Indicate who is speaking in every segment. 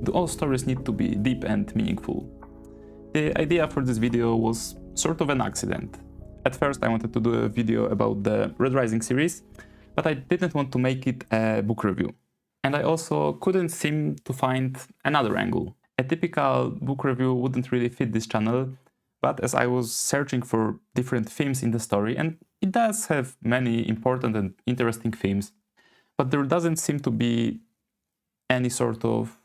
Speaker 1: Do all stories need to be deep and meaningful? The idea for this video was sort of an accident. At first I wanted to do a video about the Red Rising series, but I didn't want to make it a book review. And I also couldn't seem to find another angle. A typical book review wouldn't really fit this channel, but as I was searching for different themes in the story, and it does have many important and interesting themes, but there doesn't seem to be any sort of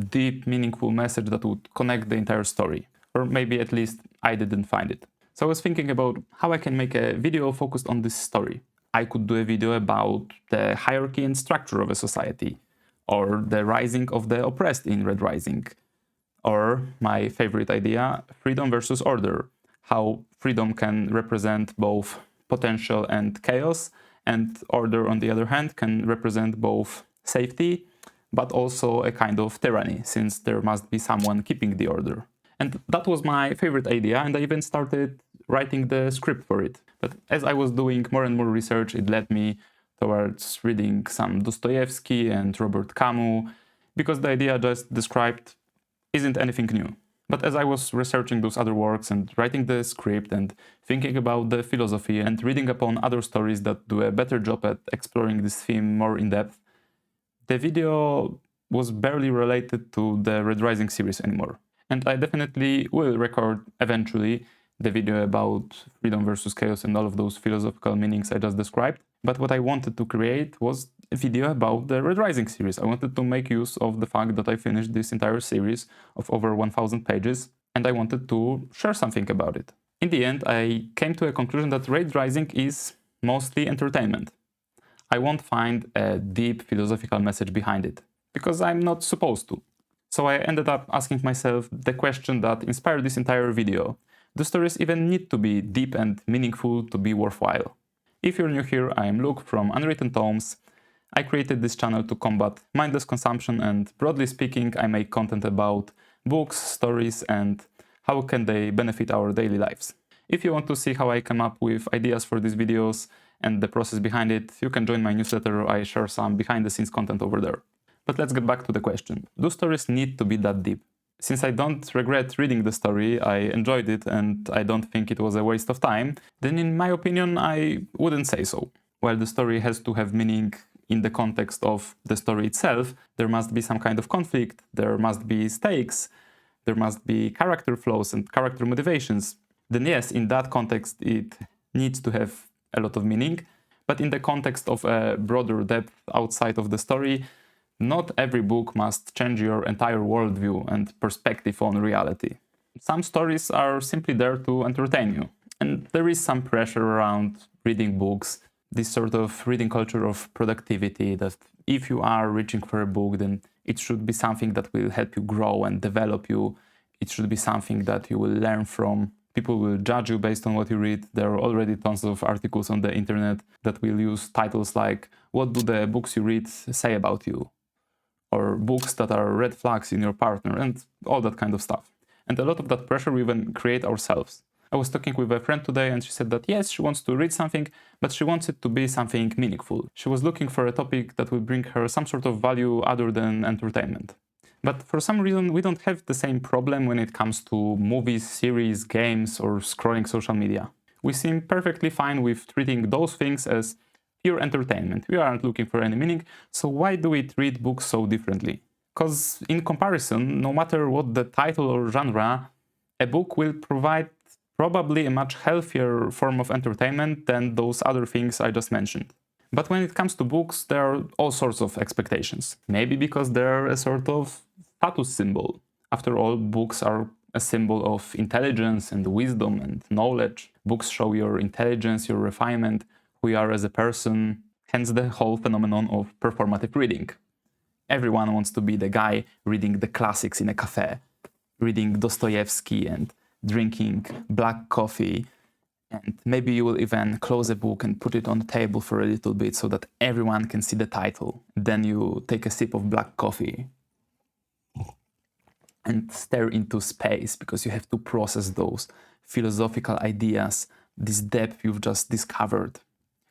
Speaker 1: deep, meaningful message that would connect the entire story. Or maybe at least I didn't find it. So I was thinking about how I can make a video focused on this story. I could do a video about the hierarchy and structure of a society, or the rising of the oppressed in Red Rising, or my favorite idea, freedom versus order, how freedom can represent both potential and chaos, and order, on the other hand, can represent both safety, but also a kind of tyranny, since there must be someone keeping the order. And that was my favorite idea, and I even started writing the script for it. But as I was doing more and more research, it led me towards reading some Dostoevsky and Robert Camus, because the idea just described isn't anything new. But as I was researching those other works and writing the script and thinking about the philosophy and reading upon other stories that do a better job at exploring this theme more in depth, the video was barely related to the Red Rising series anymore. And I definitely will record eventually the video about freedom versus chaos and all of those philosophical meanings I just described. But what I wanted to create was a video about the Red Rising series. I wanted to make use of the fact that I finished this entire series of over 1000 pages, and I wanted to share something about it. In the end, I came to a conclusion that Red Rising is mostly entertainment. I won't find a deep philosophical message behind it, because I'm not supposed to. So I ended up asking myself the question that inspired this entire video. Do stories even need to be deep and meaningful to be worthwhile? If you're new here, I'm Luke from Unwritten Tomes. I created this channel to combat mindless consumption, and broadly speaking, I make content about books, stories, and how can they benefit our daily lives. If you want to see how I come up with ideas for these videos and the process behind it, you can join my newsletter. I share some behind-the-scenes content over there. But let's get back to the question. Do stories need to be that deep? Since I don't regret reading the story, I enjoyed it, and I don't think it was a waste of time, then in my opinion, I wouldn't say so. While the story has to have meaning in the context of the story itself, there must be some kind of conflict, there must be stakes, there must be character flows and character motivations. Then yes, in that context, it needs to have a lot of meaning, but in the context of a broader depth outside of the story, not every book must change your entire worldview and perspective on reality. Some stories are simply there to entertain you, and there is some pressure around reading books, this sort of reading culture of productivity, that if you are reaching for a book, then it should be something that will help you grow and develop you. It should be something that you will learn from. People will judge you based on what you read. There are already tons of articles on the internet that will use titles like, "What do the books you read say about you?" or books that are red flags in your partner, and all that kind of stuff. And a lot of that pressure we even create ourselves. I was talking with a friend today, and she said that yes, she wants to read something, but she wants it to be something meaningful. She was looking for a topic that will bring her some sort of value other than entertainment. But for some reason, we don't have the same problem when it comes to movies, series, games, or scrolling social media. We seem perfectly fine with treating those things as pure entertainment. We aren't looking for any meaning, so why do we treat books so differently? Because in comparison, no matter what the title or genre, a book will provide probably a much healthier form of entertainment than those other things I just mentioned. But when it comes to books, there are all sorts of expectations. Maybe because they're a sort of status symbol. After all, books are a symbol of intelligence and wisdom and knowledge. Books show your intelligence, your refinement, who you are as a person, hence the whole phenomenon of performative reading. Everyone wants to be the guy reading the classics in a cafe, reading Dostoevsky and drinking black coffee, and maybe you will even close a book and put it on the table for a little bit so that everyone can see the title. Then you take a sip of black coffee and stare into space because you have to process those philosophical ideas, this depth you've just discovered,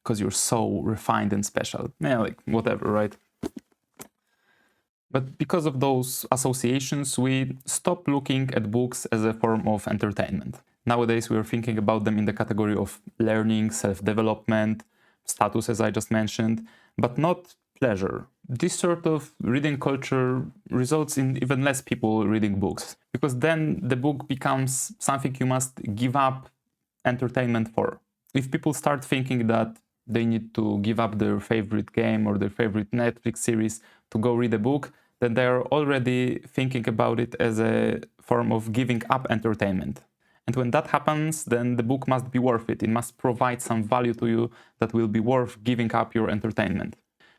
Speaker 1: because you're so refined and special. Yeah, like whatever, right? But because of those associations, we stop looking at books as a form of entertainment. Nowadays, we are thinking about them in the category of learning, self-development, status, as I just mentioned, but not pleasure. This sort of reading culture results in even less people reading books, because then the book becomes something you must give up entertainment for. If people start thinking that they need to give up their favorite game or their favorite Netflix series to go read a book, then they're already thinking about it as a form of giving up entertainment. And when that happens, then the book must be worth it. It must provide some value to you that will be worth giving up your entertainment.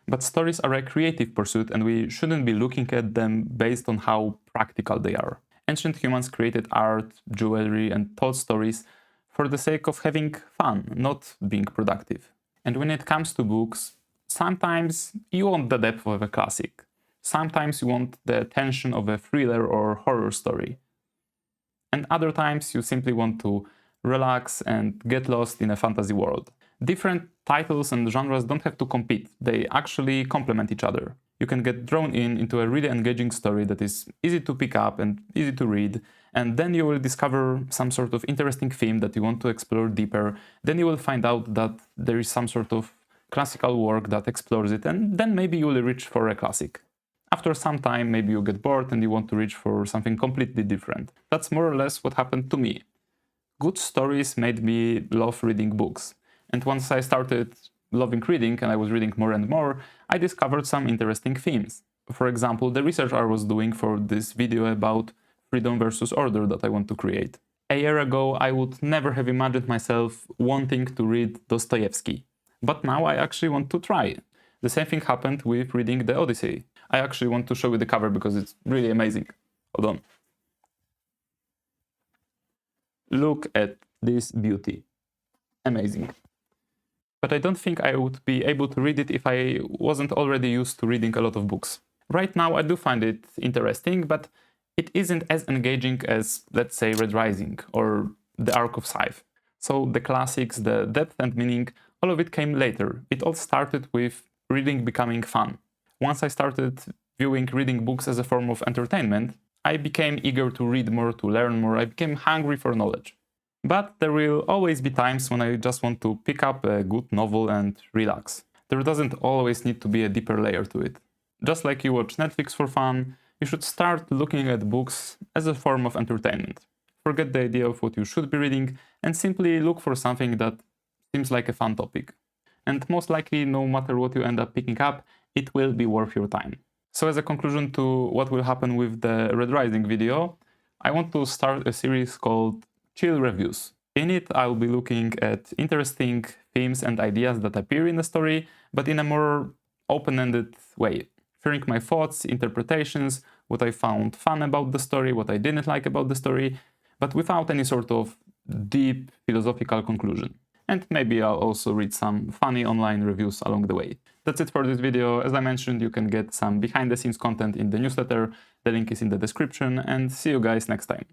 Speaker 1: But stories are a creative pursuit, and we shouldn't be looking at them based on how practical they are. Ancient humans created art, jewelry, and told stories for the sake of having fun, not being productive. And when it comes to books, sometimes you want the depth of a classic. Sometimes you want the tension of a thriller or horror story. And other times you simply want to relax and get lost in a fantasy world. Different titles and genres don't have to compete, they actually complement each other. You can get drawn into a really engaging story that is easy to pick up and easy to read, and then you will discover some sort of interesting theme that you want to explore deeper. Then you will find out that there is some sort of classical work that explores it, and then maybe you will reach for a classic. After some time, maybe you get bored and you want to reach for something completely different. That's more or less what happened to me. Good stories made me love reading books. And once I started loving reading and I was reading more and more, I discovered some interesting themes. For example, the research I was doing for this video about freedom versus order that I want to create. A year ago, I would never have imagined myself wanting to read Dostoevsky. But now I actually want to try. The same thing happened with reading the Odyssey. I actually want to show you the cover because it's really amazing. Hold on. Look at this beauty. Amazing. But I don't think I would be able to read it if I wasn't already used to reading a lot of books. Right now I do find it interesting, but it isn't as engaging as, let's say, Red Rising or The Ark of Scythe. So the classics, the depth and meaning, all of it came later. It all started with reading becoming fun. Once I started viewing reading books as a form of entertainment, I became eager to read more, to learn more. I became hungry for knowledge. But there will always be times when I just want to pick up a good novel and relax. There doesn't always need to be a deeper layer to it. Just like you watch Netflix for fun, you should start looking at books as a form of entertainment. Forget the idea of what you should be reading and simply look for something that seems like a fun topic. And most likely, no matter what you end up picking up, it will be worth your time. So as a conclusion to what will happen with the Red Rising video, I want to start a series called Chill Reviews. In it, I'll be looking at interesting themes and ideas that appear in the story, but in a more open-ended way. Sharing my thoughts, interpretations, what I found fun about the story, what I didn't like about the story, but without any sort of deep philosophical conclusion. And maybe I'll also read some funny online reviews along the way. That's it for this video. As I mentioned, you can get some behind-the-scenes content in the newsletter. The link is in the description, and see you guys next time.